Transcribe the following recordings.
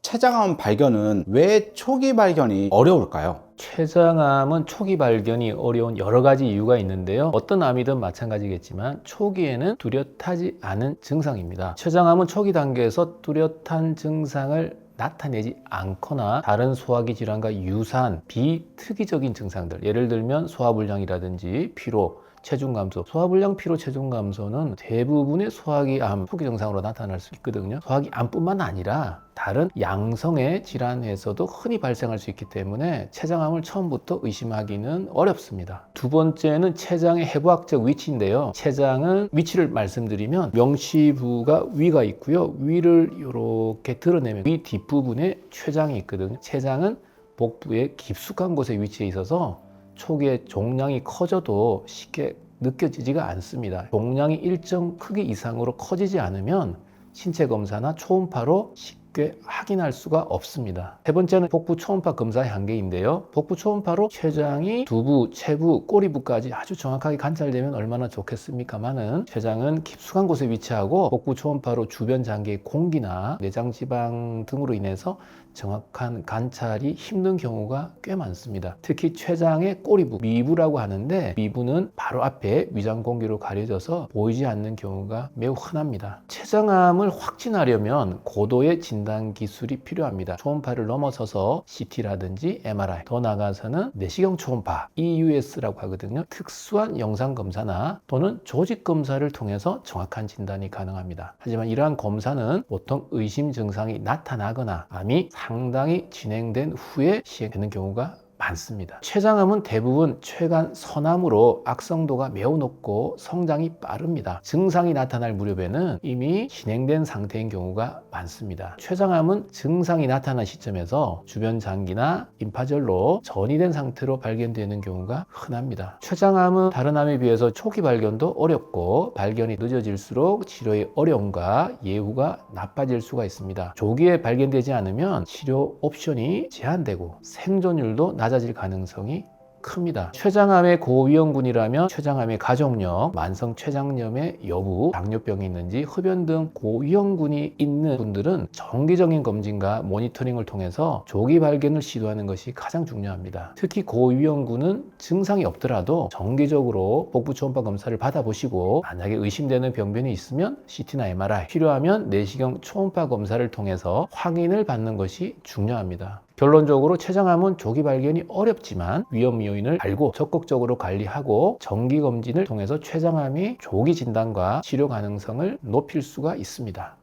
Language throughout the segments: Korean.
췌장암 발견은 왜 초기 발견이 어려울까요? 췌장암은 초기 발견이 어려운 여러 가지 이유가 있는데요. 어떤 암이든 마찬가지겠지만 초기에는 뚜렷하지 않은 증상입니다. 췌장암은 초기 단계에서 뚜렷한 증상을 나타내지 않거나 다른 소화기 질환과 유사한 비특이적인 증상들, 예를 들면 소화불량이라든지 피로, 체중 감소, 소화불량, 피로, 체중 감소는 대부분의 소화기 암 초기 증상으로 나타날 수 있거든요. 소화기 암뿐만 아니라 다른 양성의 질환에서도 흔히 발생할 수 있기 때문에 췌장암을 처음부터 의심하기는 어렵습니다. 두 번째는 췌장의 해부학적 위치인데요. 췌장은 위치를 말씀드리면 명시부가 위가 있고요. 위를 이렇게 드러내면 위 뒷부분에 췌장이 있거든요. 췌장은 복부의 깊숙한 곳에 위치해 있어서 초기에 종양이 커져도 쉽게 느껴지지가 않습니다. 종양이 일정 크기 이상으로 커지지 않으면 신체 검사나 초음파로 쉽게 확인할 수가 없습니다. 세 번째는 복부 초음파 검사의 한계인데요. 복부 초음파로 췌장이 두부, 체부, 꼬리부까지 아주 정확하게 관찰되면 얼마나 좋겠습니까마는 췌장은 깊숙한 곳에 위치하고 복부 초음파로 주변 장기의 공기나 내장 지방 등으로 인해서 정확한 관찰이 힘든 경우가 꽤 많습니다. 특히 췌장의 꼬리부, 미부라고 하는데 미부는 바로 앞에 위장 공기로 가려져서 보이지 않는 경우가 매우 흔합니다. 췌장암을 확진하려면 고도의 진단 기술이 필요합니다. 초음파를 넘어서서 CT라든지 MRI, 더 나아가서는 내시경 초음파, EUS라고 하거든요. 특수한 영상 검사나 또는 조직 검사를 통해서 정확한 진단이 가능합니다. 하지만 이러한 검사는 보통 의심 증상이 나타나거나 암이 상당히 진행된 후에 시행되는 경우가 많습니다. 췌장암은 대부분 췌간 선암으로 악성도가 매우 높고 성장이 빠릅니다. 증상이 나타날 무렵에는 이미 진행된 상태인 경우가 많습니다. 췌장암은 증상이 나타난 시점에서 주변 장기나 임파절로 전이된 상태로 발견되는 경우가 흔합니다. 췌장암은 다른 암에 비해서 초기 발견도 어렵고 발견이 늦어질수록 치료의 어려움과 예후가 나빠질 수가 있습니다. 조기에 발견되지 않으면 치료 옵션이 제한되고 생존율도 낮아질 가능성이 큽니다. 췌장암의 고위험군이라면 췌장암의 가족력, 만성 췌장염의 여부, 당뇨병이 있는지, 흡연 등 고위험군이 있는 분들은 정기적인 검진과 모니터링을 통해서 조기 발견을 시도하는 것이 가장 중요합니다. 특히 고위험군은 증상이 없더라도 정기적으로 복부 초음파 검사를 받아보시고 만약에 의심되는 병변이 있으면 CT나 MRI, 필요하면 내시경 초음파 검사를 통해서 확인을 받는 것이 중요합니다. 결론적으로 췌장암은 조기 발견이 어렵지만 위험 요인을 알고 적극적으로 관리하고 정기 검진을 통해서 췌장암의 조기 진단과 치료 가능성을 높일 수가 있습니다.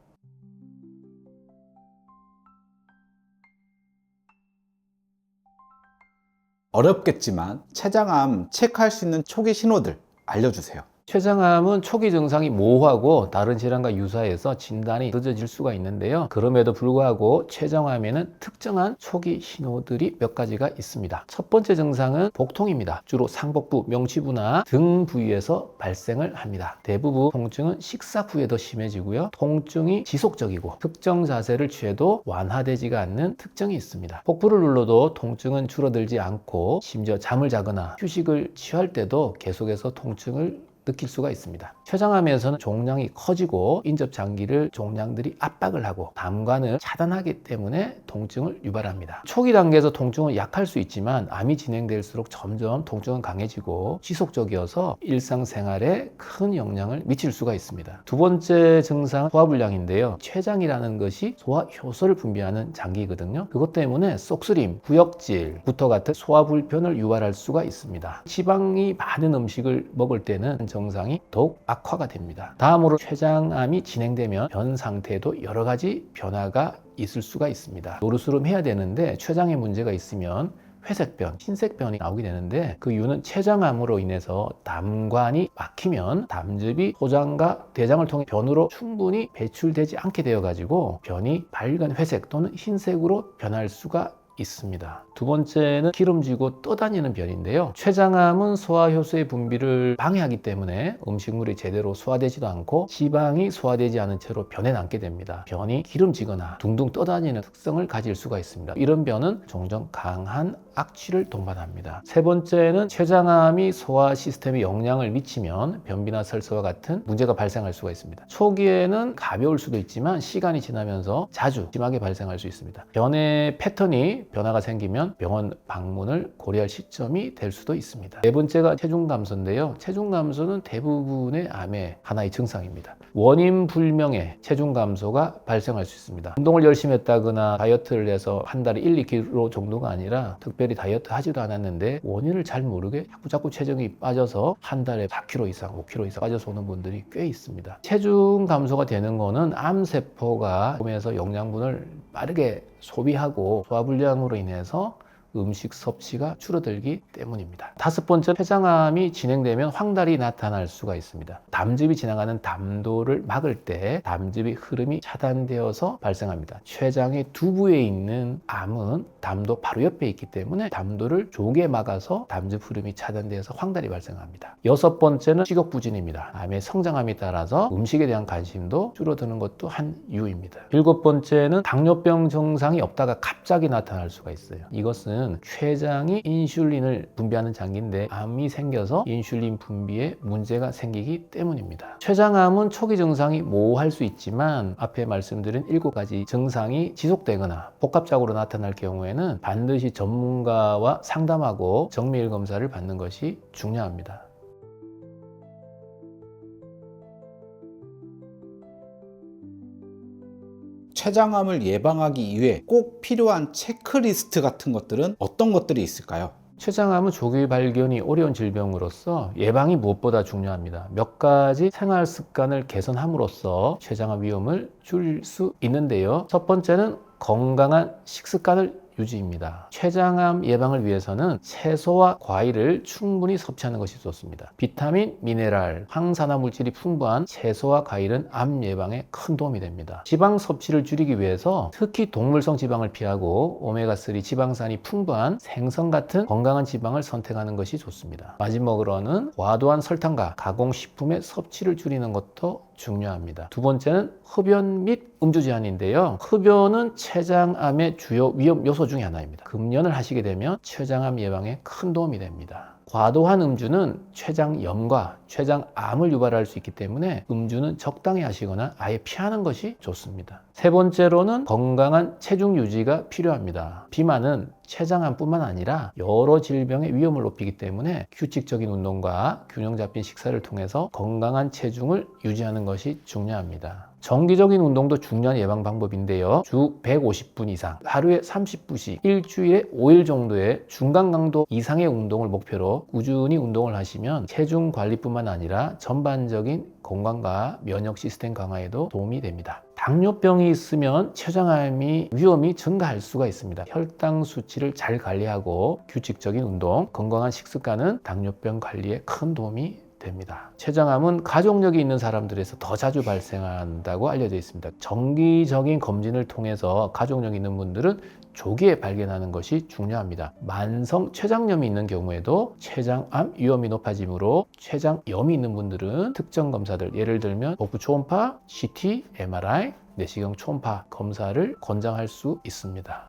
어렵겠지만 췌장암 체크할 수 있는 초기 신호들 알려주세요. 췌장암은 초기 증상이 모호하고 다른 질환과 유사해서 진단이 늦어질 수가 있는데요. 그럼에도 불구하고 췌장암에는 특정한 초기 신호들이 몇 가지가 있습니다. 첫 번째 증상은 복통입니다. 주로 상복부, 명치부나 등 부위에서 발생을 합니다. 대부분 통증은 식사 후에 더 심해지고요. 통증이 지속적이고 특정 자세를 취해도 완화되지가 않는 특징이 있습니다. 복부를 눌러도 통증은 줄어들지 않고 심지어 잠을 자거나 휴식을 취할 때도 계속해서 통증을 느낄 수가 있습니다. 췌장암에서는 종양이 커지고 인접 장기를 종양들이 압박을 하고 담관을 차단하기 때문에 통증을 유발합니다. 초기 단계에서 통증은 약할 수 있지만 암이 진행될수록 점점 통증은 강해지고 지속적이어서 일상생활에 큰 영향을 미칠 수가 있습니다. 두 번째 증상은 소화불량인데요. 췌장이라는 것이 소화 효소를 분비하는 장기이거든요. 그것 때문에 쏙쓰림, 구역질, 구토 같은 소화불편을 유발할 수가 있습니다. 지방이 많은 음식을 먹을 때는 증상이 더욱 악화가 됩니다. 다음으로 췌장암이 진행되면 변 상태에도 여러 가지 변화가 있을 수가 있습니다. 노르스름 해야 되는데 췌장에 문제가 있으면 회색변, 흰색변이 나오게 되는데 그 이유는 췌장암으로 인해서 담관이 막히면 담즙이 소장과 대장을 통해 변으로 충분히 배출되지 않게 되어 가지고 변이 밝은 회색 또는 흰색으로 변할 수가 있습니다. 두 번째는 기름지고 떠다니는 변인데요. 췌장암은 소화효소의 분비를 방해하기 때문에 음식물이 제대로 소화되지도 않고 지방이 소화되지 않은 채로 변에 남게 됩니다. 변이 기름지거나 둥둥 떠다니는 특성을 가질 수가 있습니다. 이런 변은 종종 강한 악취를 동반합니다. 세 번째는 췌장암이 소화 시스템에 영향을 미치면 변비나 설사와 같은 문제가 발생할 수가 있습니다. 초기에는 가벼울 수도 있지만 시간이 지나면서 자주 심하게 발생할 수 있습니다. 변의 패턴이 변화가 생기면 병원 방문을 고려할 시점이 될 수도 있습니다. 네 번째가 체중 감소인데요. 체중 감소는 대부분의 암의 하나의 증상입니다. 원인 불명의 체중 감소가 발생할 수 있습니다. 운동을 열심히 했다거나 다이어트를 해서 한 달에 1, 2kg 정도가 아니라 특별히 다이어트 하지도 않았는데 원인을 잘 모르게 자꾸 체중이 빠져서 한 달에 4kg 이상, 5kg 이상 빠져서 오는 분들이 꽤 있습니다. 체중 감소가 되는 거는 암세포가 몸에서 영양분을 빠르게 소비하고 소화불량으로 인해서 음식 섭취가 줄어들기 때문입니다. 다섯 번째, 췌장암이 진행되면 황달이 나타날 수가 있습니다. 담즙이 지나가는 담도를 막을 때 담즙의 흐름이 차단되어서 발생합니다. 췌장의 두부에 있는 암은 담도 바로 옆에 있기 때문에 담도를 조개 막아서 담즙 흐름이 차단되어서 황달이 발생합니다. 여섯 번째는 식욕부진입니다. 암의 성장함에 따라서 음식에 대한 관심도 줄어드는 것도 한 이유입니다. 일곱 번째는 당뇨병 증상이 없다가 갑자기 나타날 수가 있어요. 이것은 췌장이 인슐린을 분비하는 장기인데 암이 생겨서 인슐린 분비에 문제가 생기기 때문입니다. 췌장암은 초기 증상이 모호할 수 있지만 앞에 말씀드린 7가지 증상이 지속되거나 복합적으로 나타날 경우에는 반드시 전문가와 상담하고 정밀 검사를 받는 것이 중요합니다. 췌장암을 예방하기 위해 꼭 필요한 체크리스트 같은 것들은 어떤 것들이 있을까요? 췌장암은 조기 발견이 어려운 질병으로서 예방이 무엇보다 중요합니다. 몇 가지 생활 습관을 개선함으로써 췌장암 위험을 줄일 수 있는데요. 첫 번째는 건강한 식습관을 유지입니다. 췌장암 예방을 위해서는 채소와 과일을 충분히 섭취하는 것이 좋습니다. 비타민, 미네랄, 항산화 물질이 풍부한 채소와 과일은 암 예방에 큰 도움이 됩니다. 지방 섭취를 줄이기 위해서 특히 동물성 지방을 피하고 오메가3 지방산이 풍부한 생선 같은 건강한 지방을 선택하는 것이 좋습니다. 마지막으로는 과도한 설탕과 가공식품의 섭취를 줄이는 것도 중요합니다. 두 번째는 흡연 및 음주 제한인데요. 흡연은 췌장암의 주요 위험 요소 중에 하나입니다. 금연을 하시게 되면 췌장암 예방에 큰 도움이 됩니다. 과도한 음주는 췌장염과 췌장암을 유발할 수 있기 때문에 음주는 적당히 하시거나 아예 피하는 것이 좋습니다. 세 번째로는 건강한 체중 유지가 필요합니다. 비만은 췌장암뿐만 아니라 여러 질병의 위험을 높이기 때문에 규칙적인 운동과 균형 잡힌 식사를 통해서 건강한 체중을 유지하는 것이 중요합니다. 정기적인 운동도 중요한 예방 방법인데요. 주 150분 이상, 하루에 30분씩 일주일에 5일 정도의 중간 강도 이상의 운동을 목표로 꾸준히 운동을 하시면 체중 관리뿐만 아니라 전반적인 건강과 면역 시스템 강화에도 도움이 됩니다. 당뇨병이 있으면 췌장암이 위험이 증가할 수가 있습니다. 혈당 수치를 잘 관리하고 규칙적인 운동, 건강한 식습관은 당뇨병 관리에 큰 도움이 됩니다. 췌장암은 가족력이 있는 사람들에서 더 자주 발생한다고 알려져 있습니다. 정기적인 검진을 통해서 가족력 있는 분들은 조기에 발견하는 것이 중요합니다. 만성 췌장염이 있는 경우에도 췌장암 위험이 높아지므로 췌장염이 있는 분들은 특정 검사들, 예를 들면 복부 초음파, CT, MRI, 내시경 초음파 검사를 권장할 수 있습니다.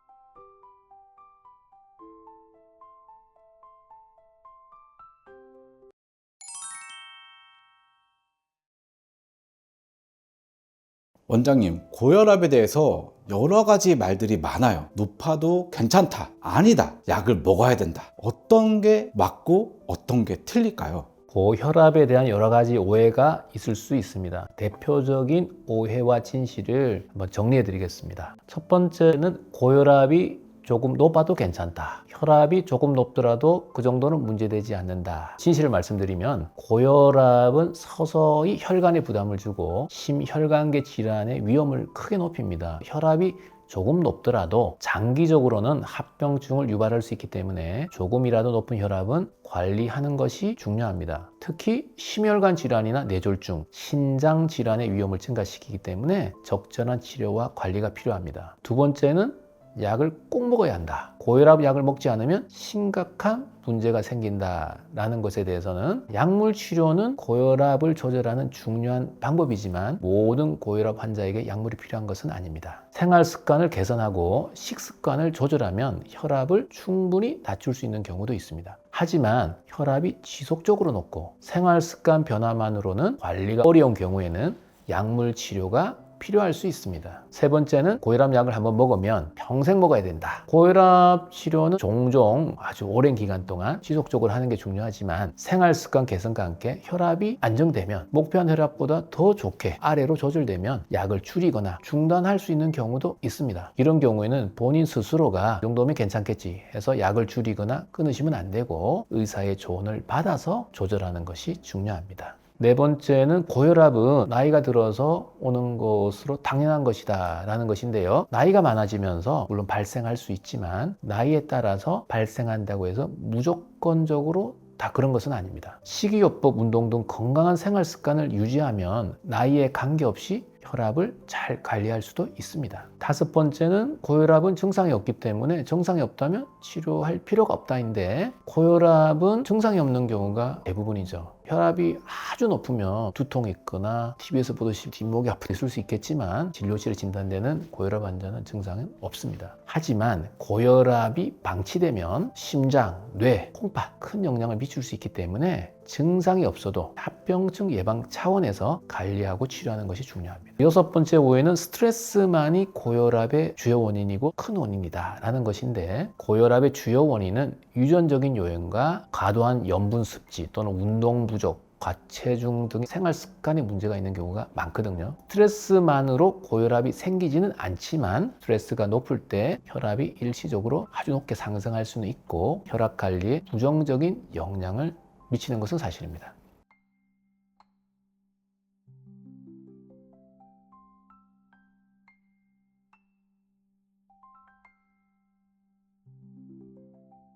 원장님, 고혈압에 대해서 여러 가지 말들이 많아요. 높아도 괜찮다, 아니다, 약을 먹어야 된다. 어떤 게 맞고 어떤 게 틀릴까요? 고혈압에 대한 여러 가지 오해가 있을 수 있습니다. 대표적인 오해와 진실을 한번 정리해 드리겠습니다. 첫 번째는 고혈압이 조금 높아도 괜찮다. 혈압이 조금 높더라도 그 정도는 문제되지 않는다. 진실을 말씀드리면 고혈압은 서서히 혈관에 부담을 주고 심혈관계 질환의 위험을 크게 높입니다. 혈압이 조금 높더라도 장기적으로는 합병증을 유발할 수 있기 때문에 조금이라도 높은 혈압은 관리하는 것이 중요합니다. 특히 심혈관 질환이나 뇌졸중, 신장 질환의 위험을 증가시키기 때문에 적절한 치료와 관리가 필요합니다. 두 번째는 약을 꼭 먹어야 한다. 고혈압 약을 먹지 않으면 심각한 문제가 생긴다라는 것에 대해서는 약물 치료는 고혈압을 조절하는 중요한 방법이지만 모든 고혈압 환자에게 약물이 필요한 것은 아닙니다. 생활 습관을 개선하고 식습관을 조절하면 혈압을 충분히 낮출 수 있는 경우도 있습니다. 하지만 혈압이 지속적으로 높고 생활 습관 변화만으로는 관리가 어려운 경우에는 약물 치료가 필요할 수 있습니다. 세 번째는 고혈압 약을 한번 먹으면 평생 먹어야 된다. 고혈압 치료는 종종 아주 오랜 기간 동안 지속적으로 하는 게 중요하지만 생활 습관 개선과 함께 혈압이 안정되면 목표한 혈압보다 더 좋게 아래로 조절되면 약을 줄이거나 중단할 수 있는 경우도 있습니다. 이런 경우에는 본인 스스로가 이 정도면 괜찮겠지 해서 약을 줄이거나 끊으시면 안 되고 의사의 조언을 받아서 조절하는 것이 중요합니다. 네 번째는 고혈압은 나이가 들어서 오는 것으로 당연한 것이다 라는 것인데요. 나이가 많아지면서 물론 발생할 수 있지만 나이에 따라서 발생한다고 해서 무조건적으로 다 그런 것은 아닙니다. 식이요법, 운동 등 건강한 생활 습관을 유지하면 나이에 관계없이 혈압을 잘 관리할 수도 있습니다. 다섯 번째는 고혈압은 증상이 없기 때문에 증상이 없다면 치료할 필요가 없다인데 고혈압은 증상이 없는 경우가 대부분이죠. 혈압이 아주 높으면 두통이 있거나 TV에서 보듯이 뒷목이 아플 수 있겠지만 진료실에 진단되는 고혈압 환자는 증상은 없습니다. 하지만 고혈압이 방치되면 심장, 뇌, 콩팥 큰 영향을 미칠 수 있기 때문에 증상이 없어도 합병증 예방 차원에서 관리하고 치료하는 것이 중요합니다. 여섯 번째 오해는 스트레스만이 고혈압의 주요 원인이고 큰 원인이다 라는 것인데 고혈압의 주요 원인은 유전적인 요인과 과도한 염분 섭취 또는 운동 부족, 과체중 등 생활 습관에 문제가 있는 경우가 많거든요. 스트레스만으로 고혈압이 생기지는 않지만 스트레스가 높을 때 혈압이 일시적으로 아주 높게 상승할 수는 있고 혈압 관리에 부정적인 영향을 미치는 것은 사실입니다.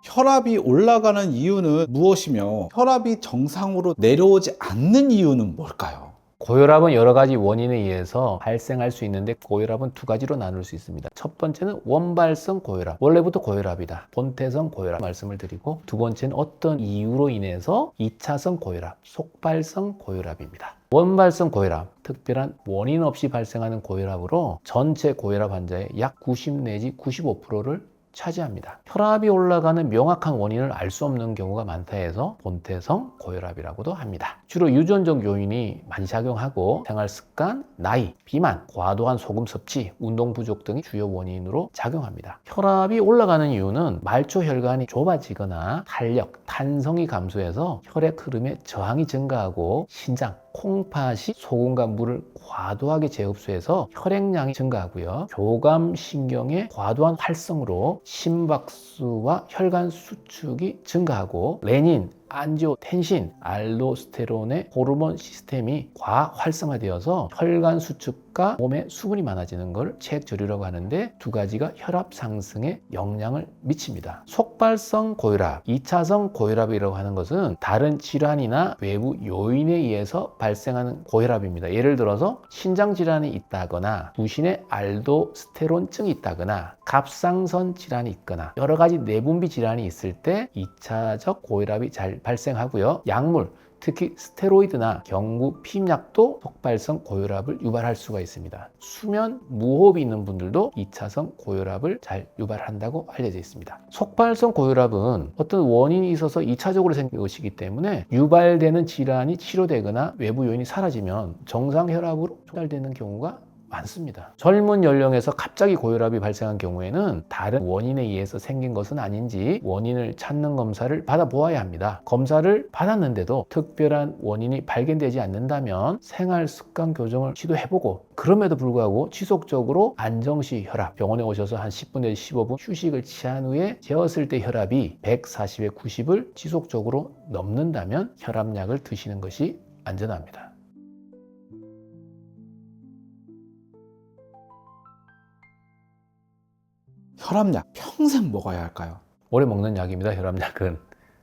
혈압이 올라가는 이유는 무엇이며 혈압이 정상으로 내려오지 않는 이유는 뭘까요? 고혈압은 여러 가지 원인에 의해서 발생할 수 있는데 고혈압은 두 가지로 나눌 수 있습니다. 첫 번째는 원발성 고혈압, 원래부터 고혈압이다. 본태성 고혈압 말씀을 드리고 두 번째는 어떤 이유로 인해서 2차성 고혈압, 속발성 고혈압입니다. 원발성 고혈압, 특별한 원인 없이 발생하는 고혈압으로 전체 고혈압 환자의 약 90 내지 95%를 차지합니다. 혈압이 올라가는 명확한 원인을 알 수 없는 경우가 많다 해서 본태성 고혈압이라고도 합니다. 주로 유전적 요인이 많이 작용하고 생활습관, 나이, 비만, 과도한 소금 섭취, 운동 부족 등이 주요 원인으로 작용합니다. 혈압이 올라가는 이유는 말초 혈관이 좁아지거나 탄력, 탄성이 감소해서 혈액 흐름에 저항이 증가하고 신장, 콩팥이 소금과 물을 과도하게 재흡수해서 혈액량이 증가하고요. 교감신경의 과도한 활성으로 심박수와 혈관 수축이 증가하고 레닌, 안지오텐신, 알도스테론의 호르몬 시스템이 과활성화되어서 혈관 수축과 몸에 수분이 많아지는 걸 체액저류라고 하는데 두 가지가 혈압 상승에 영향을 미칩니다. 속발성 고혈압, 2차성 고혈압이라고 하는 것은 다른 질환이나 외부 요인에 의해서 발생하는 고혈압입니다. 예를 들어서 신장 질환이 있다거나 부신의 알도스테론증이 있다거나 갑상선 질환이 있거나 여러 가지 내분비 질환이 있을 때 2차적 고혈압이 잘 발생하고요. 약물, 특히 스테로이드나 경구 피임약도 속발성 고혈압을 유발할 수가 있습니다. 수면 무호흡이 있는 분들도 2차성 고혈압을 잘 유발한다고 알려져 있습니다. 속발성 고혈압은 어떤 원인이 있어서 2차적으로 생긴 것이기 때문에 유발되는 질환이 치료되거나 외부 요인이 사라지면 정상 혈압으로 조달되는 경우가 많습니다. 젊은 연령에서 갑자기 고혈압이 발생한 경우에는 다른 원인에 의해서 생긴 것은 아닌지 원인을 찾는 검사를 받아보아야 합니다. 검사를 받았는데도 특별한 원인이 발견되지 않는다면 생활 습관 교정을 시도해보고 그럼에도 불구하고 지속적으로 안정시 혈압 병원에 오셔서 한 10분 내지 15분 휴식을 취한 후에 재었을 때 혈압이 140에 90을 지속적으로 넘는다면 혈압약을 드시는 것이 안전합니다. 혈압약 평생 먹어야 할까요? 오래 먹는 약입니다. 혈압약은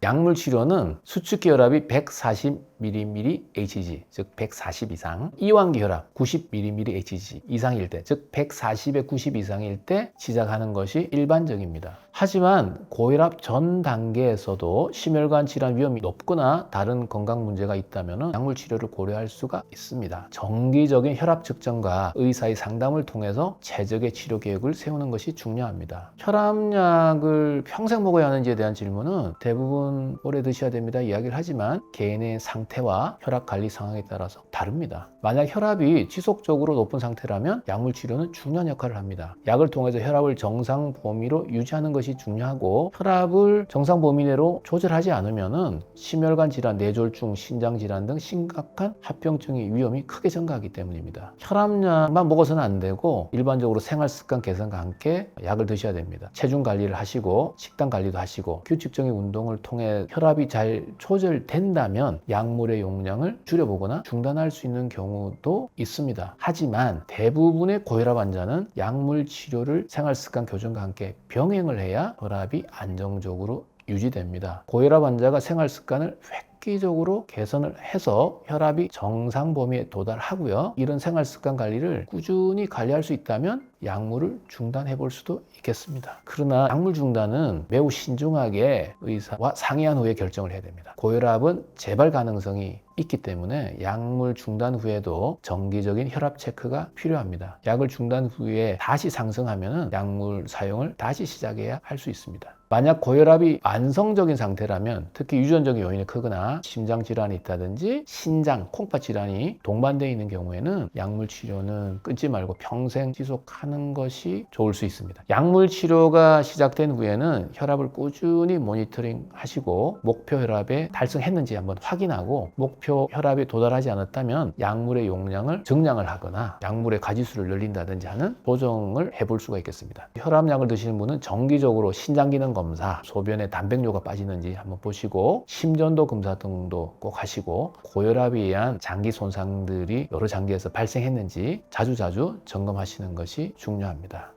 약물 치료는 수축기 혈압이 140mmHg, 즉 140 이상, 이완기 혈압 90mmHg 이상일 때, 즉 140에 90 이상일 때 시작하는 것이 일반적입니다. 하지만 고혈압 전 단계에서도 심혈관 질환 위험이 높거나 다른 건강 문제가 있다면 약물 치료를 고려할 수가 있습니다. 정기적인 혈압 측정과 의사의 상담을 통해서 최적의 치료 계획을 세우는 것이 중요합니다. 혈압약을 평생 먹어야 하는지에 대한 질문은 대부분 오래 드셔야 됩니다 이야기를 하지만 개인의 상태와 혈압 관리 상황에 따라서 다릅니다. 만약 혈압이 지속적으로 높은 상태라면 약물 치료는 중요한 역할을 합니다. 약을 통해서 혈압을 정상 범위로 유지하는 것이 중요하고, 혈압을 정상 범위 내로 조절하지 않으면 심혈관 질환, 뇌졸중, 신장 질환 등 심각한 합병증의 위험이 크게 증가하기 때문입니다. 혈압약만 먹어서는 안 되고 일반적으로 생활 습관 개선과 함께 약을 드셔야 됩니다. 체중 관리를 하시고 식단 관리도 하시고 규칙적인 운동을 통해 혈압이 잘 조절된다면 약물의 용량을 줄여보거나 중단할 수 있는 경우도 있습니다. 하지만 대부분의 고혈압 환자는 약물 치료를 생활 습관 교정과 함께 병행을 해야 혈압이 안정적으로 유지됩니다. 고혈압 환자가 생활 습관을 획기적으로 개선을 해서 혈압이 정상 범위에 도달하고요. 이런 생활 습관 관리를 꾸준히 관리할 수 있다면 약물을 중단해 볼 수도 있겠습니다. 그러나 약물 중단은 매우 신중하게 의사와 상의한 후에 결정을 해야 됩니다. 고혈압은 재발 가능성이 있기 때문에 약물 중단 후에도 정기적인 혈압 체크가 필요합니다. 약을 중단 후에 다시 상승하면 약물 사용을 다시 시작해야 할 수 있습니다. 만약 고혈압이 만성적인 상태라면, 특히 유전적인 요인이 크거나 심장 질환이 있다든지 신장, 콩팥 질환이 동반되어 있는 경우에는 약물 치료는 끊지 말고 평생 지속하는 것이 좋을 수 있습니다. 약물 치료가 시작된 후에는 혈압을 꾸준히 모니터링 하시고 목표 혈압에 달성했는지 한번 확인하고, 목표 혈압에 도달하지 않았다면 약물의 용량을 증량을 하거나 약물의 가지수를 늘린다든지 하는 조정을 해볼 수가 있겠습니다. 혈압약을 드시는 분은 정기적으로 신장 기능 검사, 소변에 단백뇨가 빠지는지 한번 보시고 심전도 검사 등도 꼭 하시고, 고혈압에 의한 장기 손상들이 여러 장기에서 발생했는지 자주자주 점검하시는 것이 중요합니다.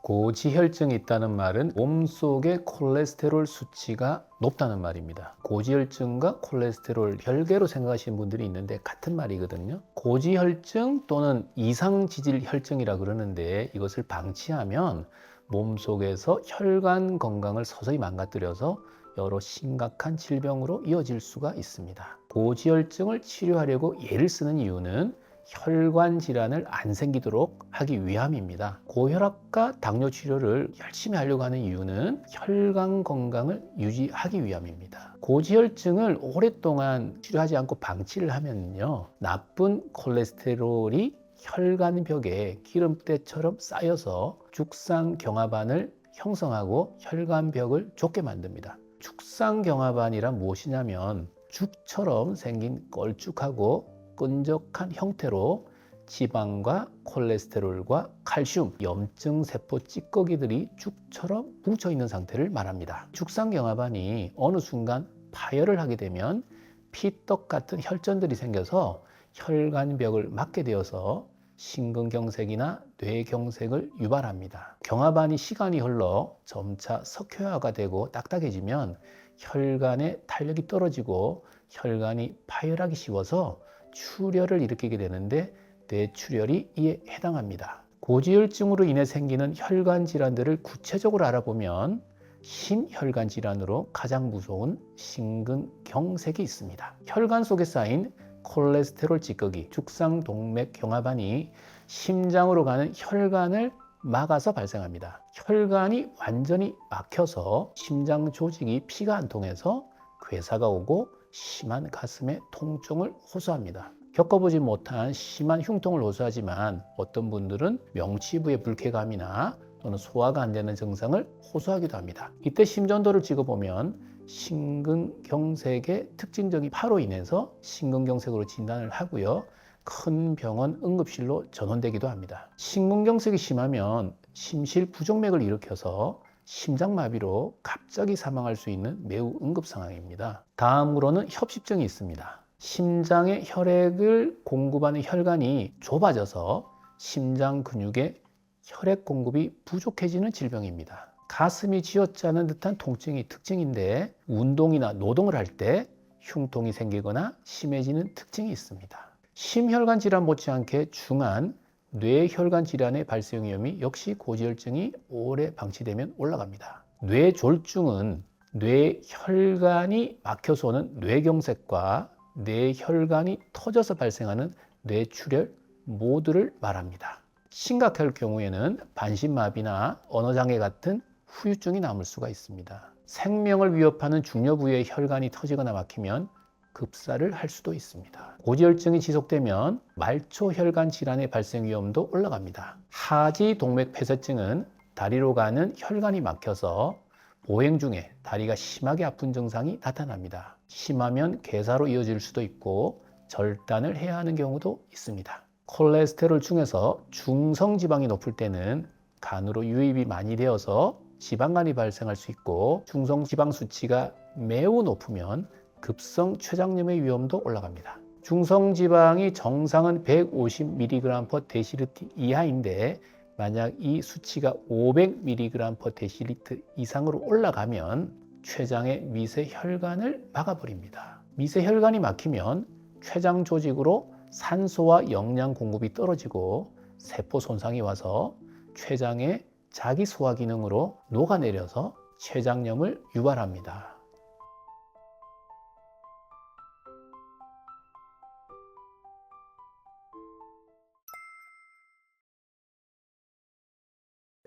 고지혈증이 있다는 말은 몸속의 콜레스테롤 수치가 높다는 말입니다. 고지혈증과 콜레스테롤 별개로 생각하시는 분들이 있는데 같은 말이거든요. 고지혈증 또는 이상지질혈증이라 그러는데, 이것을 방치하면 몸속에서 혈관 건강을 서서히 망가뜨려서 여러 심각한 질병으로 이어질 수가 있습니다. 고지혈증을 치료하려고 예를 쓰는 이유는 혈관 질환을 안 생기도록 하기 위함입니다. 고혈압과 당뇨 치료를 열심히 하려고 하는 이유는 혈관 건강을 유지하기 위함입니다. 고지혈증을 오랫동안 치료하지 않고 방치를 하면요, 나쁜 콜레스테롤이 혈관벽에 기름때처럼 쌓여서 죽상경화반을 형성하고 혈관벽을 좁게 만듭니다. 죽상경화반이란 무엇이냐면, 죽처럼 생긴 걸쭉하고 끈적한 형태로 지방과 콜레스테롤과 칼슘, 염증 세포 찌꺼기들이 죽처럼 뭉쳐 있는 상태를 말합니다. 죽상경화반이 어느 순간 파열을 하게 되면 피떡 같은 혈전들이 생겨서 혈관벽을 막게 되어서 심근경색이나 뇌경색을 유발합니다. 경화반이 시간이 흘러 점차 석회화가 되고 딱딱해지면 혈관의 탄력이 떨어지고 혈관이 파열하기 쉬워서 출혈을 일으키게 되는데 뇌출혈이 이에 해당합니다. 고지혈증으로 인해 생기는 혈관 질환들을 구체적으로 알아보면 심혈관 질환으로 가장 무서운 심근경색이 있습니다. 혈관 속에 쌓인 콜레스테롤 찌꺼기, 죽상동맥경화반이 심장으로 가는 혈관을 막아서 발생합니다. 혈관이 완전히 막혀서 심장 조직이 피가 안 통해서 괴사가 오고 심한 가슴의 통증을 호소합니다. 겪어보지 못한 심한 흉통을 호소하지만 어떤 분들은 명치부의 불쾌감이나 또는 소화가 안 되는 증상을 호소하기도 합니다. 이때 심전도를 찍어보면 심근경색의 특징적인 파로 인해서 심근경색으로 진단을 하고요, 큰 병원 응급실로 전원되기도 합니다. 심근경색이 심하면 심실부정맥을 일으켜서 심장마비로 갑자기 사망할 수 있는 매우 응급 상황입니다. 다음으로는 협심증이 있습니다. 심장에 혈액을 공급하는 혈관이 좁아져서 심장 근육에 혈액 공급이 부족해지는 질병입니다. 가슴이 쥐어짜는 듯한 통증이 특징인데 운동이나 노동을 할 때 흉통이 생기거나 심해지는 특징이 있습니다. 심혈관 질환 못지않게 중한 뇌혈관 질환의 발생 위험이 역시 고지혈증이 오래 방치되면 올라갑니다. 뇌졸중은 뇌혈관이 막혀서 오는 뇌경색과 뇌혈관이 터져서 발생하는 뇌출혈 모두를 말합니다. 심각할 경우에는 반신마비나 언어장애 같은 후유증이 남을 수가 있습니다. 생명을 위협하는 중요 부위의 혈관이 터지거나 막히면 급사를 할 수도 있습니다. 고지혈증이 지속되면 말초혈관 질환의 발생 위험도 올라갑니다. 하지동맥폐쇄증은 다리로 가는 혈관이 막혀서 보행 중에 다리가 심하게 아픈 증상이 나타납니다. 심하면 괴사로 이어질 수도 있고 절단을 해야 하는 경우도 있습니다. 콜레스테롤 중에서 중성지방이 높을 때는 간으로 유입이 많이 되어서 지방간이 발생할 수 있고 중성지방 수치가 매우 높으면 급성 췌장염의 위험도 올라갑니다. 중성지방이 정상은 150mg/dl 이하인데 만약 이 수치가 500mg/dl 이상으로 올라가면 췌장의 미세혈관을 막아버립니다. 미세혈관이 막히면 췌장 조직으로 산소와 영양 공급이 떨어지고 세포 손상이 와서 췌장의 자기 소화 기능으로 녹아내려서 췌장염을 유발합니다.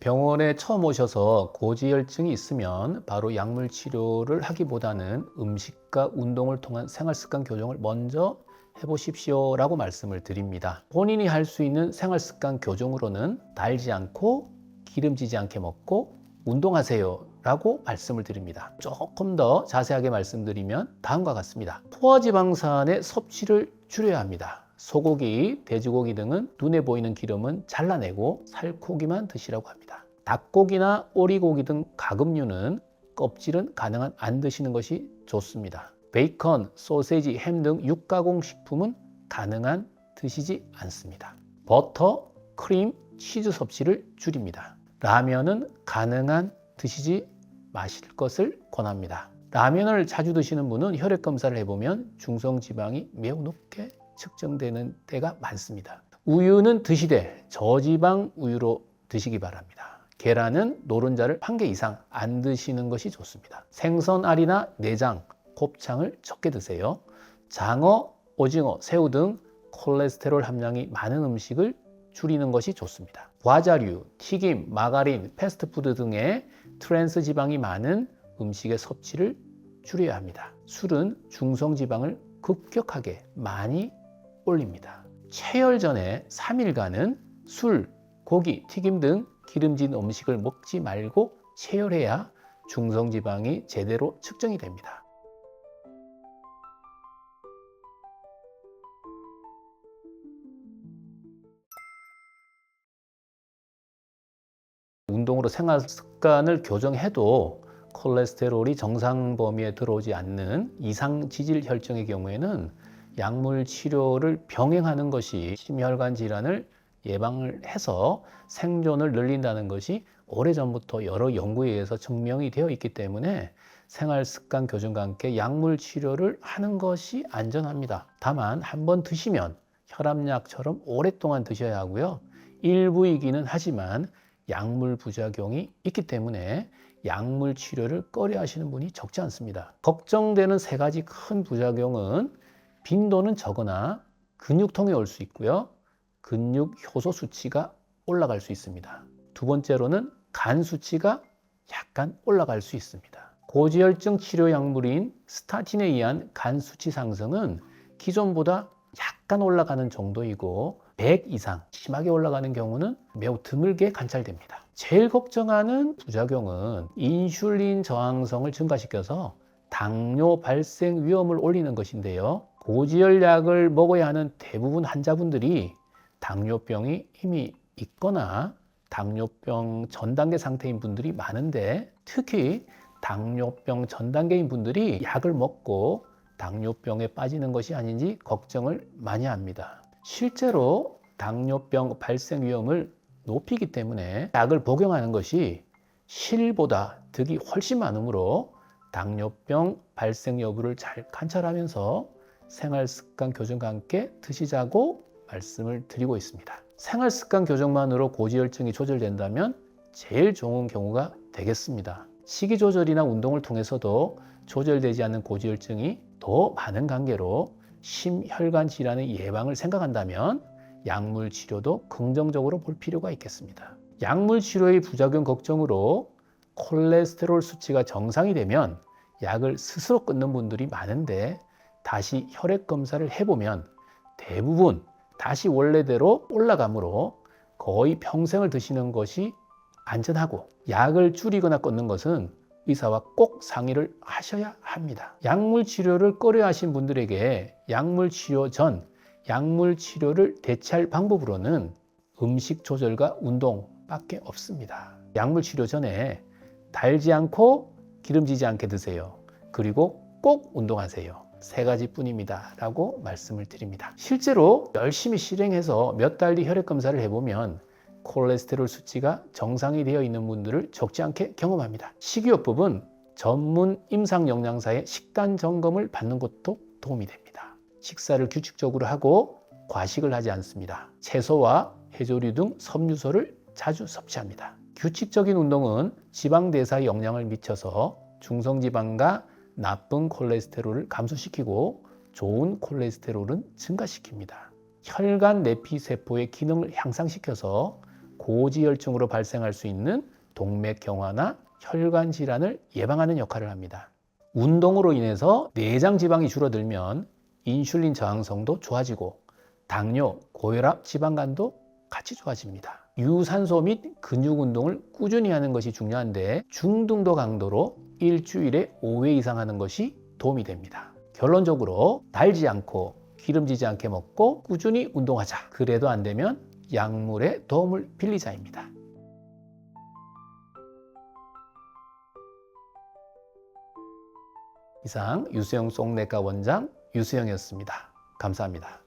병원에 처음 오셔서 고지혈증이 있으면 바로 약물 치료를 하기보다는 음식과 운동을 통한 생활습관 교정을 먼저 해보십시오 라고 말씀을 드립니다. 본인이 할 수 있는 생활습관 교정으로는 달지 않고 기름지지 않게 먹고 운동하세요 라고 말씀을 드립니다. 조금 더 자세하게 말씀드리면 다음과 같습니다. 포화지방산의 섭취를 줄여야 합니다. 소고기, 돼지고기 등은 눈에 보이는 기름은 잘라내고 살코기만 드시라고 합니다. 닭고기나 오리고기 등 가금류는 껍질은 가능한 안 드시는 것이 좋습니다. 베이컨, 소세지, 햄 등 육가공식품은 가능한 드시지 않습니다. 버터, 크림, 치즈 섭취를 줄입니다. 라면은 가능한 드시지 마실 것을 권합니다. 라면을 자주 드시는 분은 혈액 검사를 해보면 중성지방이 매우 높게 측정되는 때가 많습니다. 우유는 드시되 저지방 우유로 드시기 바랍니다. 계란은 노른자를 1개 이상 안 드시는 것이 좋습니다. 생선 알이나 내장, 곱창을 적게 드세요. 장어, 오징어, 새우 등 콜레스테롤 함량이 많은 음식을 줄이는 것이 좋습니다. 과자류, 튀김, 마가린, 패스트푸드 등의 트랜스 지방이 많은 음식의 섭취를 줄여야 합니다. 술은 중성지방을 급격하게 많이 올립니다. 체열 전에 3일간은 술, 고기, 튀김 등 기름진 음식을 먹지 말고 체열해야 중성지방이 제대로 측정이 됩니다. 운동으로 생활 습관을 교정해도 콜레스테롤이 정상 범위에 들어오지 않는 이상 지질 혈증의 경우에는 약물 치료를 병행하는 것이 심혈관 질환을 예방을 해서 생존을 늘린다는 것이 오래전부터 여러 연구에 의해서 증명이 되어 있기 때문에 생활 습관 교정과 함께 약물 치료를 하는 것이 안전합니다. 다만 한번 드시면 혈압약처럼 오랫동안 드셔야 하고요. 일부이기는 하지만 약물 부작용이 있기 때문에 약물 치료를 꺼려 하시는 분이 적지 않습니다. 걱정되는 3가지 큰 부작용은 빈도는 적으나 근육통이 올 수 있고요. 근육 효소 수치가 올라갈 수 있습니다. 2번째로는 간 수치가 약간 올라갈 수 있습니다. 고지혈증 치료 약물인 스타틴에 의한 간 수치 상승은 기존보다 약간 올라가는 정도이고 100 이상 심하게 올라가는 경우는 매우 드물게 관찰됩니다. 제일 걱정하는 부작용은 인슐린 저항성을 증가시켜서 당뇨 발생 위험을 올리는 것인데요. 고지혈약을 먹어야 하는 대부분 환자분들이 당뇨병이 이미 있거나 당뇨병 전 단계 상태인 분들이 많은데 특히 당뇨병 전 단계인 분들이 약을 먹고 당뇨병에 빠지는 것이 아닌지 걱정을 많이 합니다. 실제로 당뇨병 발생 위험을 높이기 때문에 약을 복용하는 것이 실보다 득이 훨씬 많으므로 당뇨병 발생 여부를 잘 관찰하면서 생활습관 교정과 함께 드시자고 말씀을 드리고 있습니다. 생활습관 교정만으로 고지혈증이 조절된다면 제일 좋은 경우가 되겠습니다. 식이 조절이나 운동을 통해서도 조절되지 않는 고지혈증이 더 많은 관계로 심혈관 질환의 예방을 생각한다면 약물 치료도 긍정적으로 볼 필요가 있겠습니다. 약물 치료의 부작용 걱정으로 콜레스테롤 수치가 정상이 되면 약을 스스로 끊는 분들이 많은데 다시 혈액 검사를 해보면 대부분 다시 원래대로 올라가므로 거의 평생을 드시는 것이 안전하고, 약을 줄이거나 끊는 것은 의사와 꼭 상의를 하셔야 합니다. 약물 치료를 꺼려 하신 분들에게 약물 치료 전 약물 치료를 대체할 방법으로는 음식 조절과 운동밖에 없습니다. 약물 치료 전에 달지 않고 기름지지 않게 드세요. 그리고 꼭 운동하세요. 3가지 뿐입니다 라고 말씀을 드립니다. 실제로 열심히 실행해서 몇 달 뒤 혈액 검사를 해보면 콜레스테롤 수치가 정상이 되어 있는 분들을 적지 않게 경험합니다. 식이요법은 전문 임상영양사의 식단 점검을 받는 것도 도움이 됩니다. 식사를 규칙적으로 하고 과식을 하지 않습니다. 채소와 해조류 등 섬유소를 자주 섭취합니다. 규칙적인 운동은 지방 대사에 영향을 미쳐서 중성지방과 나쁜 콜레스테롤을 감소시키고 좋은 콜레스테롤은 증가시킵니다. 혈관 내피세포의 기능을 향상시켜서 고지혈증으로 발생할 수 있는 동맥경화나 혈관 질환을 예방하는 역할을 합니다. 운동으로 인해서 내장 지방이 줄어들면 인슐린 저항성도 좋아지고 당뇨, 고혈압, 지방간도 같이 좋아집니다. 유산소 및 근육 운동을 꾸준히 하는 것이 중요한데 중등도 강도로 일주일에 5회 이상 하는 것이 도움이 됩니다. 결론적으로 달지 않고 기름지지 않게 먹고 꾸준히 운동하자. 그래도 안 되면 약물의 도움을 빌리자입니다. 이상 유수영 송내과 원장 유수영이었습니다. 감사합니다.